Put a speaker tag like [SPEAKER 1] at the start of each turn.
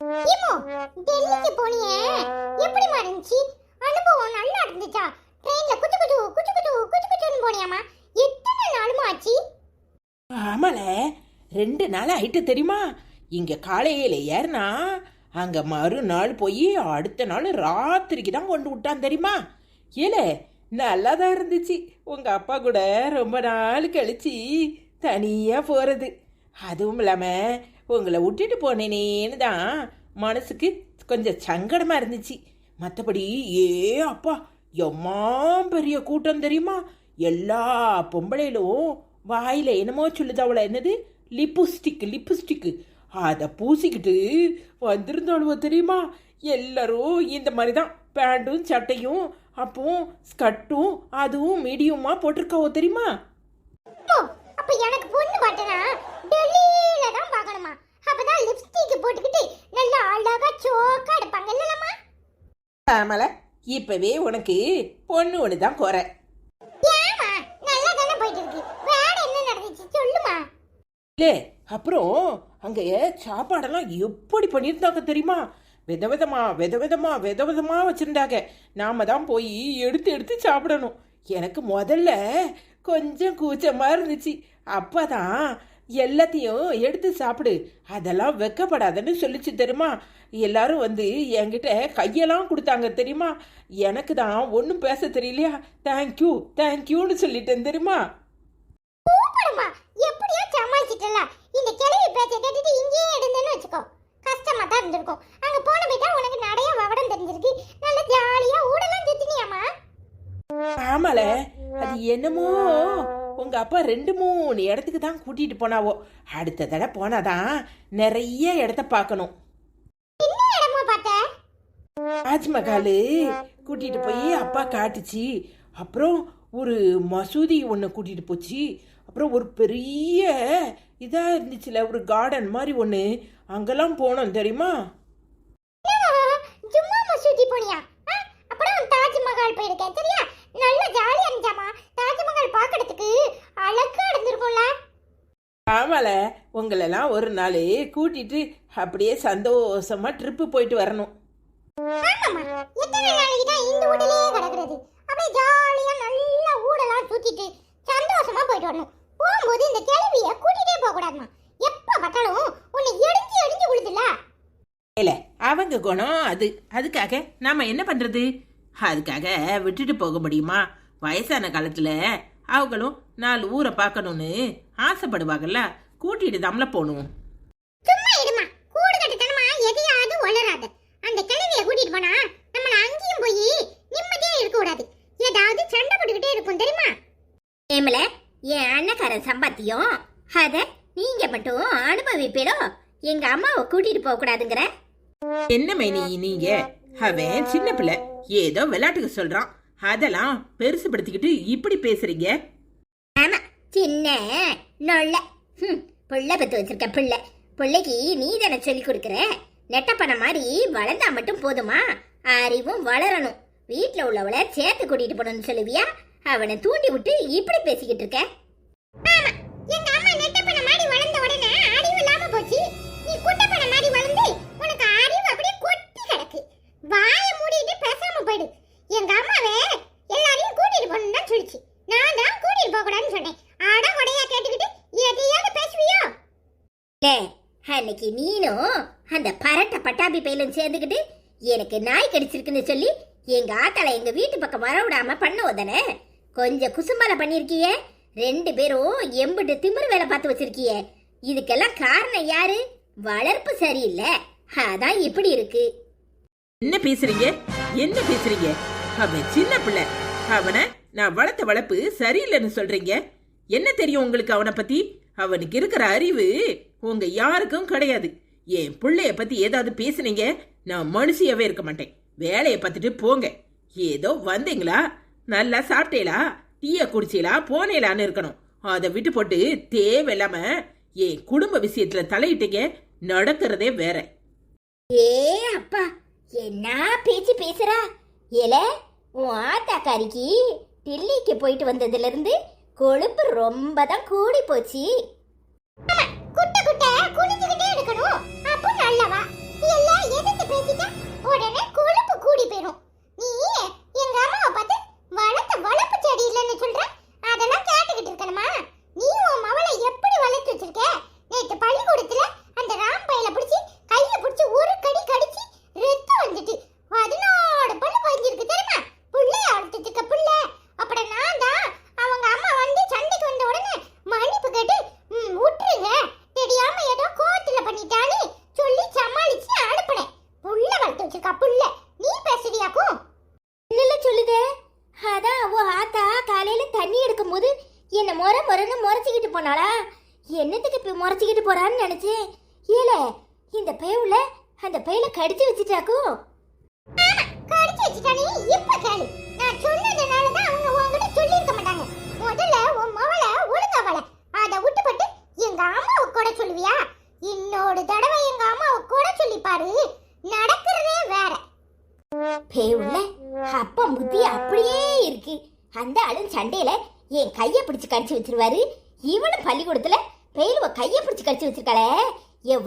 [SPEAKER 1] இமோ டெல்லிக்கு போனியே எப்படிமா இருந்துச்சு? அனுபவம் நல்லா இருந்துச்சா? ட்ரெயின்ல குச்சு போனியாமா? எத்தனை நாளுமா ஆச்சு?
[SPEAKER 2] ஆமால 2 நாள் ஆயிட்டு தெரியுமா? இங்க காலையில ஏறினா அங்க மறுநாள் போய் அடுத்த நாள் ராத்திரிக்கு தான் கொண்டு விட்டான் தெரியுமா? ஏல நல்லா தான் இருந்துச்சு. உங்க அப்பா கூட ரொம்ப நாள் கழிச்சு தனியா போறது. அதுவும் இல்லாம உங்களை விட்டுட்டு போனேனேன்னு தான் மனசுக்கு கொஞ்சம் சங்கடமா இருந்துச்சு. மற்றபடி அப்பா எம்மா பெரிய கூட்டம் தெரியுமா? எல்லா பொம்பளையிலும் வாயில என்னமோ சொல்லுது, அவளை என்னது லிப்ஸ்டிக்கு அதை பூசிக்கிட்டு வந்திருந்தாளுவோ தெரியுமா? எல்லாரும் இந்த மாதிரி தான் பேண்ட்டும் சட்டையும் அப்போ ஸ்கர்ட்டும் அதுவும் மீடியமா போட்டிருக்காவோ தெரியுமா?
[SPEAKER 1] அப்ப எனக்கு பொண்ணு பார்த்தனா டெல்லியில தான் பார்க்கணுமா? அப்பதான் லிப்ஸ்டிக் போட்டுக்கிட்டு நல்லா அழகா சோக்கா எடுப்பாங்க இல்லலமா?
[SPEAKER 2] ஆமால இப்பவே உனக்கு பொண்ணு ஒன்று தான் குறை.
[SPEAKER 1] ஏமா நல்லா தானே போயிட்டு இருக்கு. வேற என்ன நடந்துச்சு சொல்லுமா?
[SPEAKER 2] இல்லே அப்புறம் அங்க சாப்பாடெல்லாம் எப்படி பண்ணியிருந்தாங்க தெரியுமா? விதவிதமா வச்சிருந்தாங்க. நாம தான் போய் எடுத்து சாப்பிடணும். எனக்கு முதல்ல கொஞ்சம் கூச்சமா இருந்துச்சு. அப்பதான் எல்லாத்தையும் எடுத்து சாப்பிடு, அதெல்லாம் வெக்கப்படாதன்னு சொல்லிச்சு தெரியுமா? எல்லாரும் வந்து என்கிட்ட கையெல்லாம் கொடுத்தாங்க தெரியுமா? எனக்கு தான் ஒன்றும் பேச தெரியலையா? தேங்க்யூன்னு சொல்லிட்டேன் தெரியுமா?
[SPEAKER 1] எப்படியோ சமாளிச்சிட்டல. இந்த கிளவி பேச்சை கேட்டுட்டு இங்கேயே எடுந்தேன்னு வச்சுக்கோ, கஷ்டமா தான் இருந்திருக்கும். அங்க போன போய்ட்டா உனக்கு நிறைய விவரம் தெரிஞ்சிருக்கு. நல்ல ஜாலியா ஊடலாம் சுத்தினியாமா?
[SPEAKER 2] ஆமால அது என்னமோ உங்க அப்பா 2-3 இடத்துக்கு தான் கூட்டிட்டு போனாவோ. அடுத்த தடவை போனாதான் நிறைய இடத்த பார்க்கணும்.
[SPEAKER 1] என்ன இடமா பார்த்த?
[SPEAKER 2] தாஜ்மஹால் கூட்டிட்டு போய் அப்பா காட்டுச்சு. அப்புறம் ஒரு மசூதி ஒன்று கூட்டிட்டு போச்சு. அப்புறம் ஒரு பெரிய இதா இருந்துச்சுல, ஒரு கார்டன் மாதிரி ஒன்று, அங்கெல்லாம் போனோம் தெரியுமா?
[SPEAKER 1] ஜும்மா மசூதி போனியா? அப்புறம் தாஜ்மஹால் போயிருக்கேன் சரியா? நல்ல ஜாலியா இருந்துச்சாமா? தாஜ்மஹால் பார்க்கிறதுக்கு அழகா இருந்திருக்கும்ல.
[SPEAKER 2] ஆமால உங்களெல்லாம் ஒரு நாள் கூட்டிட்டு அப்படியே சந்தோஷமா ட்ரிப்பு போயிட்டு வரணும்.
[SPEAKER 1] ஆமாமா, எத்தனை நாளைக்கு தான் இந்த ஊடலே கிடக்குறது? அப்படியே ஜாலியா நல்லா ஊடலாம் சுத்திட்டு சந்தோஷமா போயிட்டு வரணும். போகும்போது இந்த கேள்வியை கூட்டிட்டே போக கூடாதுமா. எப்ப பார்த்தாலும் உன்னை எடிஞ்சு விழுதுல.
[SPEAKER 2] இல்ல அவங்க குணம் அதுக்காக நாம என்ன பண்றது? அதுக்காக விட்டுட்டு போக முடியுமா? வயசான காலத்துல அவங்களும் 4 ஊரை பார்க்கணும்னு ஆசைப்படுவாங்கல்ல, கூட்டிட்டு தாமல போகணும்.
[SPEAKER 1] சும்மா இருமா, கூடு கட்டுத்தனமா எதையாவது வளராத. அந்த கிழவியை கூட்டிட்டு போனா நம்மள அங்கேயும் போய் நிம்மதியா இருக்க கூடாது, ஏதாவது சண்டை போட்டுக்கிட்டே இருக்கும் தெரியுமா? ஏமல என் அண்ணக்காரன் சம்பாத்தியம் அத நீங்க மட்டும் அனுபவிப்பீரோ? எங்க அம்மாவை கூட்டிட்டு போக கூடாதுங்கிற
[SPEAKER 2] என்ன மேனி நீங்க? அவன் சின்ன பிள்ளை, ஏதோ விளையாட்டுக்கு சொல்றான், அதெல்லாம் பெருசுபடுத்திக்கிட்டு இப்படி பேசுறீங்க.
[SPEAKER 1] ஆமா, சின்ன நொல்ல புள்ள பத்து வச்சிருக்க பிள்ளைக்கு நீ தானே சொல்லி கொடுக்குற. நெட்டப்பன மாதிரி வளர்ந்தா மட்டும் போதுமா? அறிவும் வளரணும். வீட்டுல உள்ளவளை சேர்த்து கூட்டிட்டு போகணும்னு சொல்லுவியா? அவனை தூண்டி விட்டு இப்படி பேசிக்கிட்டு இருக்க. ஆமா, எங்க அம்மா நெட்டப்பன மாதிரி வளர்ந்த உடனே அறிவு இல்லாம போச்சு. நீ குட்டப்பன மாதிரி வளர்ந்து உனக்கு அறிவு அப்படியே கொட்டி கிடக்கு. வாயை மூடிட்டு பேசாம போயிடு. எங்க அம்மாவே எல்லாரையும் கூட்டிட்டு போகணும்னு தான் சொல்லிச்சு. நான் தான் கூட்டிட்டு போக கூடாதுன்னு சொன்னேன். ஆட உடையா கேட்டுக்கிட்டு எதையாவது பேசுவியோ? அன்னைக்கு நீனும் அந்த பரட்ட பட்டாபி பையலும் சேர்ந்துக்கிட்டு எனக்கு நாய் கடிச்சிருக்குன்னு சொல்லி எங்க ஆத்தால எங்க வீட்டு பக்கம் வர விடாம பண்ணுவதானே? கொஞ்சம் குசும்பால பண்ணிருக்கியே. 2 பேரும் எம்பிட்டு திமிரு வேலை பார்த்து வச்சிருக்கியே. இதுக்கெல்லாம் காரணம் யாரு? வளர்ப்பு சரியில்லை, அதான் இப்படி இருக்கு.
[SPEAKER 2] என்ன பேசுறீங்க? அவன் சின்ன பிள்ளை, அவனை நான் வளர்த்த வளர்ப்பு சரியில்லைன்னு சொல்றீங்க. என்ன தெரியும் உங்களுக்கு அவனை பத்தி? அவனுக்கு இருக்கிற அறிவு உங்க யாருக்கும் கிடையாது. என் பிள்ளைய பத்தி ஏதாவது பேசுனீங்க, நான் மனுஷியாவே இருக்க மாட்டேன். வேலையை பார்த்துட்டு போங்க. ஏதோ வந்தீங்களா, நல்லா சாப்பிட்டேலா, டீய குடிச்சீலா, போனேலான்னு இருக்கணும். அதை விட்டு போட்டு தேவையில்லாம என் குடும்ப விஷயத்துல தலையிட்டீங்க. நடக்கிறதே வேற.
[SPEAKER 1] ஏ அப்பா, என்ன பேச்சு பேசுறா? ஏல, உன் ஆத்தாக்காரிக்கு டெல்லிக்கு போயிட்டு வந்ததுல இருந்து கொழுப்பு ரொம்ப தான் கூடி போச்சு. குட்ட குனிஞ்சுக்கிட்டே இருக்கணும், அப்போ நல்லவா. போனாளா? என்னத்துக்கு இப்ப முறைச்சிக்கிட்டு போறான்னு நினைச்சேன். ஏல இந்த பேவுல அந்த பையில கடிச்சு வச்சுட்டாக்கும். கடிச்சு வச்சுட்டானே இப்ப கேளு. நான் சொன்னதுனால தான் அவங்க உன்கிட்ட சொல்லி இருக்க மாட்டாங்க. முதல்ல உன் மவள ஒழுங்கா வள. அத விட்டுப்பட்டு எங்க அம்மாவை கூட சொல்லுவியா? இன்னொரு தடவை எங்க அம்மாவை கூட சொல்லி பாரு, நடக்கிறதே வேற. பேவுல அப்பா புத்தி அப்படியே இருக்கு. அந்த ஆளும் சண்டையில என் கைய பிடிச்சு கடிச்சு வச்சிருவாரு. இவனும் பள்ளிக்கூடத்துல பேருவ கைய பிடிச்சு கடிச்சு வச்சிருக்காளே, எவ்வளவு